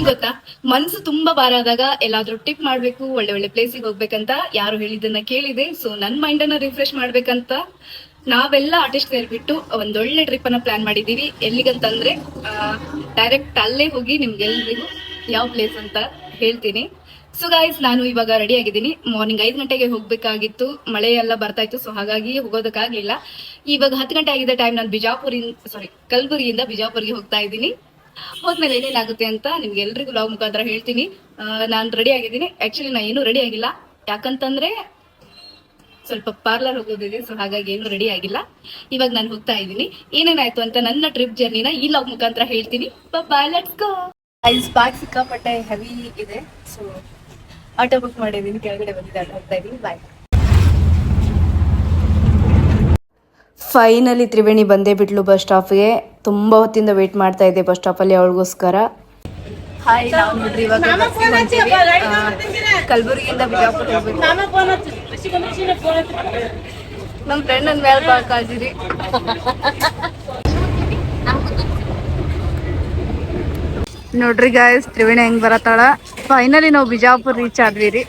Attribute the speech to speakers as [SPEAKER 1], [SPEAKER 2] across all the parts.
[SPEAKER 1] ಗೊತ್ತಾ, ಮನ್ಸು ತುಂಬಾ ಭಾರ ಆದಾಗ ಎಲ್ಲಾದ್ರೂ ಟ್ರಿಪ್ ಮಾಡ್ಬೇಕು, ಒಳ್ಳೆ ಒಳ್ಳೆ ಪ್ಲೇಸಿಗೆ ಹೋಗ್ಬೇಕಂತ ಯಾರು ಹೇಳಿದ್ದನ್ನ ಕೇಳಿದೆ. ಸೊ ನನ್ ಮೈಂಡ್ ಅನ್ನ ರಿಫ್ರೆಶ್ ಮಾಡ್ಬೇಕಂತ ನಾವೆಲ್ಲ ಆರ್ಟಿಸ್ಟ್ ಸೇರ್ಬಿಟ್ಟು ಒಂದೊಳ್ಳೆ ಟ್ರಿಪ್ ಅನ್ನ ಪ್ಲಾನ್ ಮಾಡಿದೀವಿ. ಎಲ್ಲಿಗಂತಂದ್ರೆ ಡೈರೆಕ್ಟ್ ಅಲ್ಲೇ ಹೋಗಿ ನಿಮ್ಗೆಲ್ರಿಗೂ ಯಾವ ಪ್ಲೇಸ್ ಅಂತ ಹೇಳ್ತೀನಿ. ಸೊ ಗೈಸ್, ನಾನು ಇವಾಗ ರೆಡಿ ಆಗಿದ್ದೀನಿ. ಮಾರ್ನಿಂಗ್ 5 ಗಂಟೆಗೆ ಹೋಗ್ಬೇಕಾಗಿತ್ತು, ಮಳೆ ಎಲ್ಲ ಬರ್ತಾ ಇತ್ತು. ಸೊ ಹಾಗಾಗಿ ಹೋಗೋದಕ್ಕಾಗ್ಲಿಲ್ಲ. ಇವಾಗ 10 ಗಂಟೆ ಆಗಿದೆ ಟೈಮ್. ನಾನು ಕಲಬುರಗಿಯಿಂದ ಬಿಜಾಪುರ್ಗೆ ಹೋಗ್ತಾ ಇದ್ದೀನಿ. ಹೋದ್ಮೇಲೆ ಏನೇನಾಗುತ್ತೆ ಅಂತ ನಿಮ್ಗೆ ಎಲ್ರಿಗೂ ಲಾಗ್ ಮುಖಾಂತರ ಹೇಳ್ತೀನಿ. ನಾನು ರೆಡಿ ಆಗಿದ್ದೀನಿ. ಆಕ್ಚುಲಿ ನಾ ಏನು ರೆಡಿ ಆಗಿಲ್ಲ, ಯಾಕಂತಂದ್ರೆ ಸ್ವಲ್ಪ ಪಾರ್ಲರ್ ಹೋಗೋದಿದೆ. ಸೊ ಹಾಗಾಗಿ ಏನು ರೆಡಿ ಆಗಿಲ್ಲ. ಇವಾಗ ನಾನು ಹೋಗ್ತಾ ಇದ್ದೀನಿ. ಏನೇನಾಯ್ತು ಅಂತ ನನ್ನ ಟ್ರಿಪ್ ಜರ್ನಿನ ಈ ಲಾಗ್ ಮುಖಾಂತರ ಹೇಳ್ತೀನಿ. ಬಾಯ್, ಲೆಟ್ಸ್ ಗೋ. ಐಸ್ ಬ್ಯಾಗ್ ಸಿಕ್ಕಾಪಟ್ಟೆ ಹೆವಿ ಇದೆ. ಸೊ ಆಟೋ ಬುಕ್ ಮಾಡಿದ್ದೀನಿ, ಕೆಳಗಡೆ ಬಂದಿದ್ದೆ, ಆಟೋ ಹೋಗ್ತಾ ಇದ್ದೀನಿ. ಬಾಯ್. ಫೈನಲಿ ತ್ರಿವೇಣಿ ಬಂದೇ ಬಿಟ್ಲು ಬಸ್ ಸ್ಟಾಪ್ಗೆ. ತುಂಬ ಹೊತ್ತಿಂದ ವೇಟ್ ಮಾಡ್ತಾ ಇದ್ದೆ ಬಸ್ ಸ್ಟಾಪಲ್ಲಿ ಅವಳಿಗೋಸ್ಕರ. ಹಾಯ್, ನಾವು ನೋಡ್ರಿ ಇವಾಗ ಕಲಬುರಗಿಯಿಂದ ಬಿಜಾಪುರ ಹೋಗ್ಬೇಕು. ನಮ್ಮ ಫ್ರೆಂಡ್ ನನ್ನ ಮೇಲೆ ಬಾಳ್ ಕಾಜಿರಿ. ನೋಡ್ರಿ ಗಾಯ್ಸ್, ತ್ರಿವೇಣಿ ಹೆಂಗ್ ಬರತ್ತಾಳ. ಫೈನಲಿ ನಾವು ಬಿಜಾಪುರ ರೀಚ್ ಆದ್ವಿ ರೀ.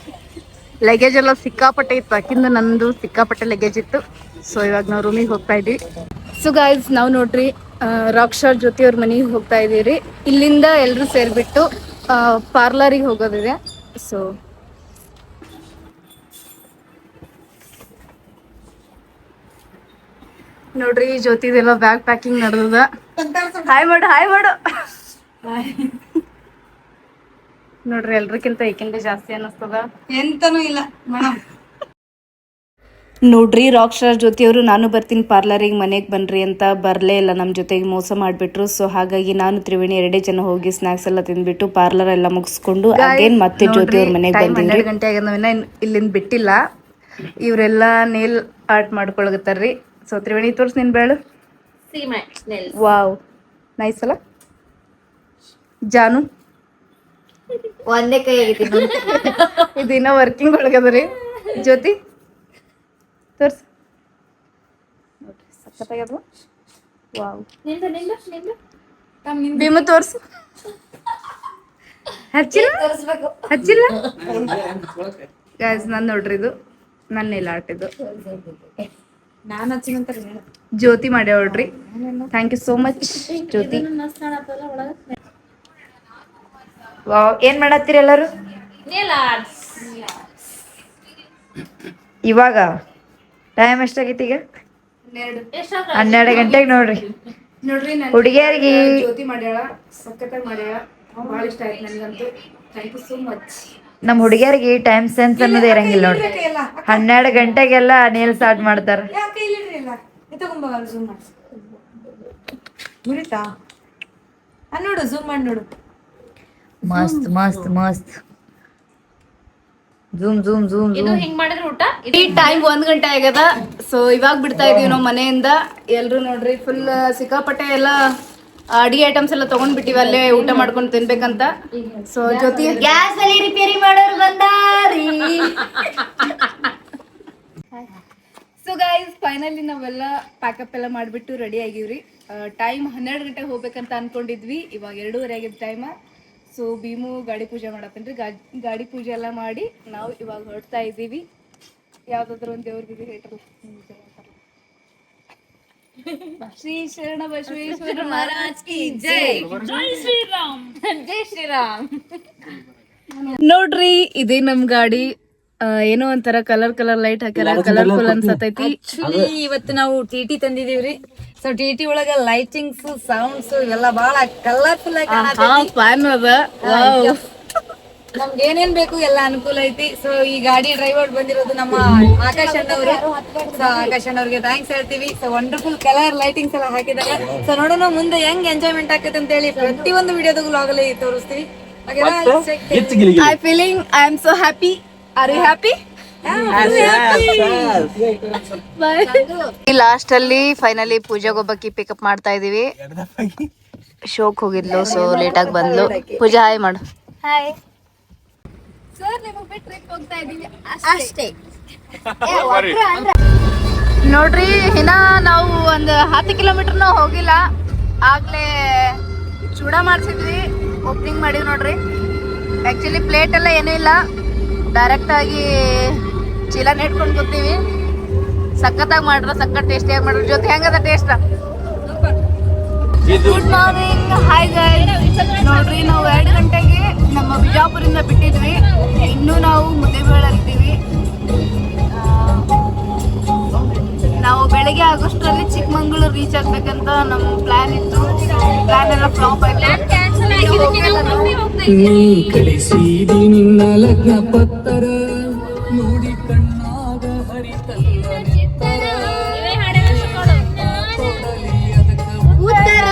[SPEAKER 1] ಲಗೇಜ್ ಎಲ್ಲ ಸಿಕ್ಕಾಪಟ್ಟೆ ಇತ್ತು, ಅಕ್ಕಿಂದ ನಂದು ಸಿಕ್ಕಾಪಟ್ಟೆ ಲಗೇಜ್ ಇತ್ತು. ಸೊ ಇವಾಗ ನಾವು ರೂಮಿಗೆ ಹೋಗ್ತಾ ಇದೀವಿ. ಸೊ ಗಾಯ್ಸ್, ನಾವು ನೋಡ್ರಿ ರಾಕ್ಷರ್ ಜ್ಯೋತಿ ಅವ್ರ ಮನೆಗೆ ಹೋಗ್ತಾ ಇದೀವಿ. ಇಲ್ಲಿಂದ ಎಲ್ಲರೂ ಸೇರ್ಬಿಟ್ಟು ಪಾರ್ಲರಿಗೆ ಹೋಗೋದಿದೆ. ಸೊ ನೋಡ್ರಿ, ಜ್ಯೋತಿದೆಲ್ಲ ಬ್ಯಾಗ್ ಪ್ಯಾಕಿಂಗ್ ನಡೆದ. ಹಾಯ್ ಮಾಡು ನೋಡ್ರಿ, ಎಲ್ರಿಗಿಂತ ಏಕೆಂದ ಜಾಸ್ತಿ ಅನ್ನಿಸ್ತದ.
[SPEAKER 2] ಎಂತನೂ ಇಲ್ಲ ಮೇಡಮ್.
[SPEAKER 1] ನೋಡ್ರಿ, ರಾಕ್ ಸ್ಟಾರ್ ಜ್ಯೋತಿಯವರು ನಾನು ಬರ್ತೀನಿ ಪಾರ್ಲರಿಗೆ, ಮನೆಗೆ ಬನ್ರಿ ಅಂತ ಬರಲೇ ಇಲ್ಲ, ನಮ್ಮ ಜೊತೆಗೆ ಮೋಸ ಮಾಡಿಬಿಟ್ರು. ಸೊ ಹಾಗಾಗಿ ನಾನು ತ್ರಿವೇಣಿ 2 ಜನ ಹೋಗಿ ಸ್ನಾಕ್ಸ್ ಎಲ್ಲ ತಿಂದ್ಬಿಟ್ಟು ಪಾರ್ಲರ್ ಎಲ್ಲ ಮುಗಿಸ್ಕೊಂಡು ಅಗೇನ್ ಮತ್ತೆ ಜ್ಯೋತಿಯವ್ರ ಮನೆಗೆ ಬಂದಿನಿ. 12 ಗಂಟೆ ಆಗಿದ್ದ ಇಲ್ಲಿಂದ ಬಿಟ್ಟಿಲ್ಲ. ಇವರೆಲ್ಲ ನೇಲ್ ಆರ್ಟ್ ಮಾಡ್ಕೊಳಗತ್ತಾರ್ರಿ. ಸೊ ತ್ರಿವೇಣಿ ತೋರ್ಸ್ ನಿನ್ ಬೇಳು. ವಾವ್, ನೈಸ್ ಅಲ್ಲ ಜಾನು?
[SPEAKER 2] ಒಂದೇ ಕೈ ಆಗಿತ್ತು.
[SPEAKER 1] ಇದು ಇನ್ನೂ ವರ್ಕಿಂಗ್ ಒಳಗದ್ರಿ. ಜ್ಯೋತಿ ತೋರ್ಸ್ ನೋಡ್ರಿ, ಸಖತ್ತಾಗ್ಯದ. ವಾವ್, ಭೀಮು ತೋರ್ಸು. ಹಚ್ಚಿಲ್ಲ ಗಾಯ್ಸ್, ನಾನು ನೋಡ್ರಿ ಇದು ನನ್ನ ನೇಲ್ ಆರ್ಟ್. ಇದು
[SPEAKER 2] ನಾನು ಹಚ್ಚಿನಂತ
[SPEAKER 1] ಜ್ಯೋತಿ ಮಾಡ್ಯಾವ ನೋಡ್ರಿ. Thank you so much Jyoti. Wow, ಏನ್ ಮಾಡತ್ತೀರಿ ಎಲ್ಲರೂ? ಇವಾಗ ಟೈಮ್ ಎಷ್ಟಾಗೈತಿ? ಈಗ 12 ಗಂಟೆಗೆ. ನೋಡ್ರಿ ಹುಡುಗಿಯರಿಗೆ ಜ್ಯೋತಿ ಮಾಡ್ಯಾಳ, ಸಖತ್ತಾಗಿ ಮಾಡ್ಯಾಳ. ಭಾಳ ಇಷ್ಟ ಆಯ್ತು ನನಗಂತೂ. Thank you so much. ನಮ್ಮ ಹುಡುಗಿಯರಿಗೆ ಟೈಮ್ ಸೆನ್ಸ್ ಅನ್ನೋದೇ ಇರಂಗಿಲ್ಲ ನೋಡ್ರಿ. 12 ಗಂಟೆಗೆಲ್ಲ ನೇಲ್ ಸ್ಟಾರ್ಟ್ ಮಾಡ್ತಾರ.
[SPEAKER 2] ನೋಡು, ಝೂಮ್ ಮಾಡಿ ನೋಡು.
[SPEAKER 1] ಮಸ್ತ್ ಮಸ್ತ್ ಮಸ್ತ್. ಝೂಮ್.
[SPEAKER 2] ಇದು ಹಿಂಗ್ ಮಾಡಿದ್ರೆ ಊಟ.
[SPEAKER 1] ಈ ಟೈಮ್ 1 ಗಂಟೆ ಆಗ್ಯದ. ಸೊ ಇವಾಗ ಬಿಡ್ತಾ ಇದೀವಿ ನಾವು ಮನೆಯಿಂದ. ಎಲ್ರು ನೋಡ್ರಿ ಫುಲ್ ಸಿಕ್ಕಾಪಟ್ಟೆ ಎಲ್ಲ ಅಡಿಗೆ ಐಟಮ್ಸ್ ಎಲ್ಲ ತಗೊಂಡ್ಬಿಟ್ಟಿವಿ ಅಲ್ಲೇ ಊಟ ಮಾಡ್ಕೊಂಡು ತಿನ್ಬೇಕಂತ. ಸೊ ಜ್ಯೋತಿ
[SPEAKER 2] ಗ್ಯಾಸ್ ಅಲ್ಲಿ ರಿಪೇರಿ ಮಾಡೋರು ಬಂದಾರಿ.
[SPEAKER 1] ಸೊ ಗೈಸ್, ಫೈನಲಿ ನಾವೆಲ್ಲ ಪ್ಯಾಕಪ್ ಎಲ್ಲ ಮಾಡಿಬಿಟ್ಟು ರೆಡಿ ಆಗಿವ್ರಿ. ಟೈಮ್ 12 ಗಂಟೆಗೆ ಹೋಗ್ಬೇಕಂತ ಅನ್ಕೊಂಡಿದ್ವಿ. ಇವಾಗ 2:30 ಆಗಿದ್ದ ಟೈಮ್. ಸೊ ಭೀಮು ಗಾಡಿ ಪೂಜೆ ಮಾಡತ್ತೇನ್ರಿ. ಗಾಡಿ ಪೂಜೆ ಎಲ್ಲ ಮಾಡಿ ನಾವು ಇವಾಗ ಹೊರಡ್ತಾ ಇದ್ದೀವಿ. ಯಾವ್ದಾದ್ರು ಒಂದು ದೇವ್ರಿಗೆ ಹೇಳ್ರಿ. ಶ್ರೀ ಶರಣ ಬಸವೇಶ್ವರ ಮಹಾರಾಜ್ ಕಿ ಜೈ. ಜೈ ಶ್ರೀರಾಮ್. ಜೈ ಶ್ರೀರಾಮ್. ನೋಡ್ರಿ, ಇದೇ ನಮ್ ಗಾಡಿ. ಏನೋ ಒಂಥರ ಕಲರ್ ಲೈಟ್ ಹಾಕ್ಯಾರ, ಕಲರ್ಫುಲ್ ಅನ್ಸತೈತಿ.
[SPEAKER 2] ಇವತ್ತು ನಾವು ಟಿಟಿ ತಂದಿದೀವ್ರಿ. ಸೊ ಟಿಟಿ ಒಳಗ ಲೈಟಿಂಗ್ಸ್, ಸೌಂಡ್ಸ್ ಇವೆಲ್ಲ ಬಹಳ ಕಲರ್ಫುಲ್ ಆಗಿ
[SPEAKER 1] ಫ್ಯಾನ್ ಅದ.
[SPEAKER 2] ನಮ್ಗೆ ಏನೇನ್ ಬೇಕು ಎಲ್ಲ ಅನುಕೂಲ ಐತಿ. ಸೊ ಈ ಗಾಡಿ ಡ್ರೈವರ್ ಬಂದಿರೋದು ನಮ್ಮ ಆಕಾಶ್ ಅಣ್ಣವ್ರು. ಸೊ ಆಕಾಶ್ ಅಣ್ಣವ್ರಿಗೆ ಥ್ಯಾಂಕ್ಸ್ ಹೇಳ್ತೀವಿ. ಸೊ ವಂಡರ್ಫುಲ್ ಕಲರ್ ಲೈಟಿಂಗ್ಸ್ ಎಲ್ಲ ಹಾಕಿದ್ದಾರೆ. ಸೊ ನೋಡೋಣ ಮುಂದೆ ಹೆಂಗ್ ಎಂಜಾಯ್ಮೆಂಟ್ ಆಕೈತೆ ಅಂತ ಹೇಳಿ ಪ್ರತಿಯೊಂದು ವಿಡಿಯೋದಾಗ ಲಾಗಲ್ಲಿ ತೋರಿಸ್ತೀವಿ.
[SPEAKER 1] I am so happy. Are you happy? Last ಅಲ್ಲಿ ಫೈನಲಿ ಪೂಜಾಗ ಒಬ್ಬಾಕಿ ಪಿಕಪ್ ಮಾಡ್ತಾ ಇದೀವಿ. ಶೋಕ್ ಹೋಗಿದ್ಲು, ಸೊ ಲೇಟ್ ಆಗಿ ಬಂದ್ಲು. ಪೂಜಾ ಹಾಯ್ ಮಾಡು. ಹಾಯ್ ಸರ್, ನಿಮಗೆ ಬಿಟ್ಟು ಟ್ರಿಪ್ ಹೋಗ್ತಾ ಇದೀವಿ ಅಷ್ಟೇ. ನೋಡ್ರಿ, ಇನ್ನ ನಾವು ಒಂದು 10 ಕಿಲೋಮೀಟರ್ನೂ ಹೋಗಿಲ್ಲ. ಆಗ್ಲೇ ಚೂಡ ಮಾಡ್ಸಿದ್ವಿ. ಓಪನಿಂಗ್ ಮಾಡಿವಿ ನೋಡ್ರಿ. ಆ್ಯಕ್ಚುಲಿ ಪ್ಲೇಟ್ ಎಲ್ಲ ಏನೂ ಇಲ್ಲ, ಡೈರೆಕ್ಟಾಗಿ ಚೀಲನ ಇಟ್ಕೊಂಡು ಕೂತೀವಿ. ಸಖತ್ತಾಗಿ ಮಾಡ್ರ, ಸಖತ್ ಟೇಸ್ಟಿಯಾಗಿ ಮಾಡ್ರ. ಜೊತೆ ಹೆಂಗದ taste? Good morning, hi guys. ನೋಡ್ರಿ, ನಾವು 2 ಗಂಟೆಗೆ ನಮ್ಮ ಬಿಜಾಪುರಿಂದ ಬಿಟ್ಟಿದ್ವಿ. ಇನ್ನೂ ನಾವು ಮುದ್ದೇಬಿಹಾಳಲ್ಲಿದ್ದೀವಿ. ನಾವು ಬೆಳಗ್ಗೆ ಆಗೋಷ್ಟರಲ್ಲಿ ಚಿಕ್ಕಮಂಗ್ಳೂರು ರೀಚ್ ಆಗ್ಬೇಕಂತ ನಮ್ಮ ಪ್ಲಾನ್ ಇತ್ತು. ಪ್ಲಾನ್ ಎಲ್ಲ ಫ್ಲಾಪ್ ಆಯ್ತು.
[SPEAKER 3] ನೀ ಕಳಿಸಿದಿ ನಿನ್ನ ಲಗ್ನ ಪತ್ತರ ನೋಡಿ ಕಣ್ಣಾಗ ಹರಿತಲ್ಲ ನಿತ್ತರ. ಕೊಡಲಿ ಅದಕ್ಕ ಉತ್ತರ.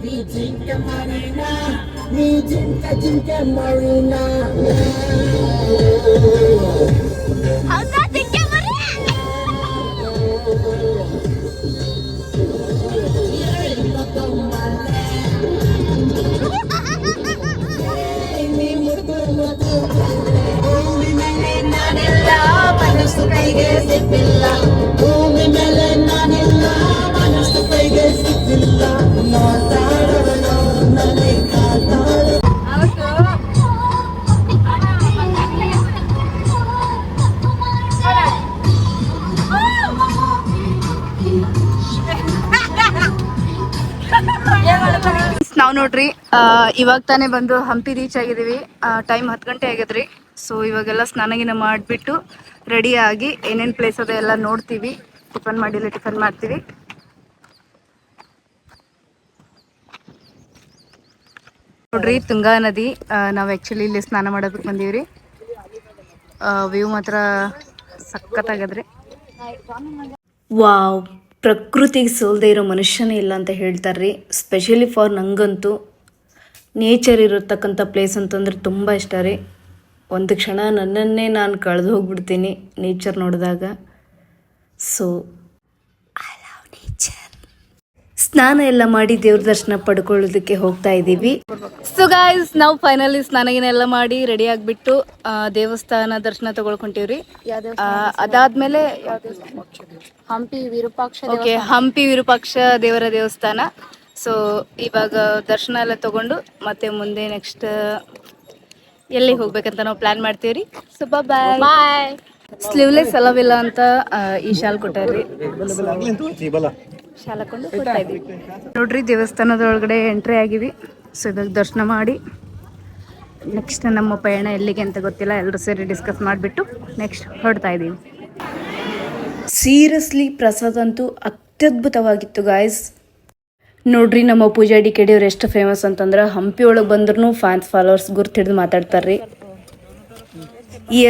[SPEAKER 3] ನೀ ಜಿಂಕೆ ಮರೀನಾ, ನೀ ಜಿಂಕೆ ಮರೀನಾ. ಮನಸ್ಸು ಕೈಗೆ ಸಿಕ್ಕಿಲ್ಲ, ಭೂಮಿ ಮೇಲೆ ನಾನಿಲ್ಲ, ಮನಸ್ಸು ಕೈಗೆ ಸಿಕ್ಕಿಲ್ಲ. ಮಾತಾಡೋಣ ನನಗೆ ಕಾತಾಡ.
[SPEAKER 1] ನಾವು ನೋಡ್ರಿ ಇವಾಗ ತಾನೇ ಬಂದು ಹಂಪಿ ರೀಚ್ ಆಗಿದ್ದೀವಿ. ಟೈಮ್ 10 ಗಂಟೆ ಆಗಿದ್ರಿ. ಸೊ ಇವಾಗೆಲ್ಲ ಸ್ನಾನಗಿನ ಮಾಡಿಬಿಟ್ಟು ರೆಡಿಯಾಗಿ ಏನೇನು ಪ್ಲೇಸ್ ಅದ ಎಲ್ಲ ನೋಡ್ತೀವಿ. ಟಿಫನ್ ಮಾಡಿಲ್ಲ, ಟಿಫನ್ ಮಾಡ್ತೀವಿ. ನೋಡ್ರಿ, ತುಂಗಾ ನದಿ. ನಾವು ಆ್ಯಕ್ಚುಲಿ ಇಲ್ಲಿ ಸ್ನಾನ ಮಾಡೋದಕ್ಕೆ ಬಂದೀವ್ರಿ. ವ್ಯೂ ಮಾತ್ರ ಸಖತ್ತಾಗದ್ರಿ. ವಾವ್, ಪ್ರಕೃತಿಗೆ ಸೋಲ್ದೇ ಇರೋ ಮನುಷ್ಯನೇ ಇಲ್ಲ ಅಂತ ಹೇಳ್ತಾರ್ರಿ. ಸ್ಪೆಷಲಿ ಫಾರ್ ನಂಗಂತೂ ನೇಚರ್ ಇರತಕ್ಕಂಥ ಪ್ಲೇಸ್ ಅಂತಂದ್ರೆ ತುಂಬ ಇಷ್ಟ ರೀ. ಒಂದು ಕ್ಷಣ ನನ್ನನ್ನೇ ನಾನು ಕಳೆದು ಹೋಗ್ಬಿಡ್ತೀನಿ ನೇಚರ್ ನೋಡಿದಾಗ. So I love nature. ಸ್ನಾನ ಎಲ್ಲ ಮಾಡಿ ದೇವ್ರ ದರ್ಶನ ಪಡ್ಕೊಳ್ಳೋದಕ್ಕೆ ಹೋಗ್ತಾ ಇದ್ದೀವಿ. ಸೊ ಗಾಯ್ಸ್, ನಾವು ಫೈನಲಿ ಸ್ನಾನಗಿನ ಎಲ್ಲ ಮಾಡಿ ರೆಡಿ ಆಗಿಬಿಟ್ಟು ದೇವಸ್ಥಾನ ದರ್ಶನ ತಗೊಳ್ಕೊಂತೀವ್ರಿ. ಅದಾದ್ಮೇಲೆ
[SPEAKER 2] ಹಂಪಿ ವಿರೂಪಾಕ್ಷ.
[SPEAKER 1] ಓಕೆ, ಹಂಪಿ ವಿರೂಪಾಕ್ಷ ದೇವರ ದೇವಸ್ಥಾನ. ಸೊ ಇವಾಗ ದರ್ಶನ ಎಲ್ಲ ತಗೊಂಡು ಮತ್ತೆ ಮುಂದೆ ನೆಕ್ಸ್ಟ್ ಎಲ್ಲಿಗೆ ಹೋಗ್ಬೇಕಂತ ನಾವು ಪ್ಲಾನ್ ಮಾಡ್ತೀವ್ರಿ. So bye. ಸ್ಲೀವ್ಲೆಸ್ ಅಲವಿಲ್ಲ ಅಂತ ಈ ಶಾಲ್ ಕೊಟ್ಟಾರ್ರಿ. ಶಾಲ್ ಹಾಕೊಂಡು ಕೊಡ್ತಾ ಇದೀವಿ. ನೋಡ್ರಿ, ದೇವಸ್ಥಾನದೊಳಗಡೆ ಎಂಟ್ರಿ ಆಗಿವಿ. ಸೊ ಇವಾಗ ದರ್ಶನ ಮಾಡಿ ನೆಕ್ಸ್ಟ್ ನಮ್ಮ ಪಯಣ ಎಲ್ಲಿಗೆ ಅಂತ ಗೊತ್ತಿಲ್ಲ. ಎಲ್ಲರೂ ಸೇರಿ ಡಿಸ್ಕಸ್ ಮಾಡಿಬಿಟ್ಟು ನೆಕ್ಸ್ಟ್ ಹೊರಡ್ತಾ ಇದ್ದೀವಿ. ಸೀರಿಯಸ್ಲಿ ಪ್ರಸಾದ್ ಅಂತೂ ಅತ್ಯದ್ಭುತವಾಗಿತ್ತು ಗಾಯ್ಸ್. ನೋಡ್ರಿ, ನಮ್ಮ ಪೂಜಾ DKD ಅವ್ರು ಎಷ್ಟು ಫೇಮಸ್ ಅಂತಂದ್ರೆ ಹಂಪಿ ಒಳಗೆ ಬಂದ್ರೂ ಫ್ಯಾನ್ಸ್ ಫಾಲೋವರ್ಸ್ ಗುರ್ತಿಡ್ದು ಮಾತಾಡ್ತಾರ್ರಿ.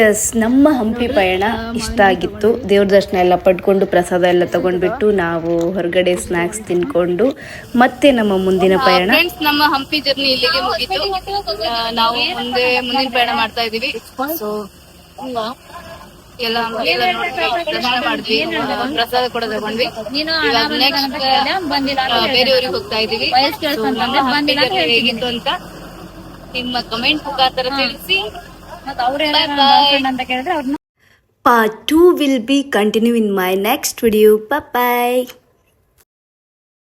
[SPEAKER 1] ಎಸ್, ನಮ್ಮ ಹಂಪಿ ಪಯಣ ಇಷ್ಟ ಆಗಿತ್ತು. ದೇವ್ರ ದರ್ಶನ ಎಲ್ಲ ಪಡ್ಕೊಂಡು ಪ್ರಸಾದ ಎಲ್ಲ ತಗೊಂಡ್ಬಿಟ್ಟು ನಾವು ಹೊರಗಡೆ ಸ್ನ್ಯಾಕ್ಸ್ ತಿನ್ಕೊಂಡು ಮತ್ತೆ ನಮ್ಮ ಮುಂದಿನ ಪಯಣ. ನಮ್ಮ ಹಂಪಿ ಜರ್ನಿ ಇಲ್ಲಿಗೆ ಮುಗಿತು. ನಾವು ಮುಂದಿನ ಪಯಣ ಮಾಡ್ತಾ ಇದೀವಿ. ಸೊ ಎಲ್ಲ ದರ್ಶನ ಮಾಡಿದ್ವಿ, ಪ್ರಸಾದ ಕೂಡ ತಗೊಂಡ್ವಿ. ಇವಾಗ ನೆಕ್ಸ್ಟ್ ಬೇರೆ ಊರಿಗೆ ಹೋಗ್ತಾ ಇದೀವಿ. ಹೇಗಿತ್ತು ಅಂತ ನಿಮ್ಮ ಕಮೆಂಟ್ ಮುಖಾಂತರ ತಿಳಿಸಿ. Part 2 will be continue in my next video. Bye bye.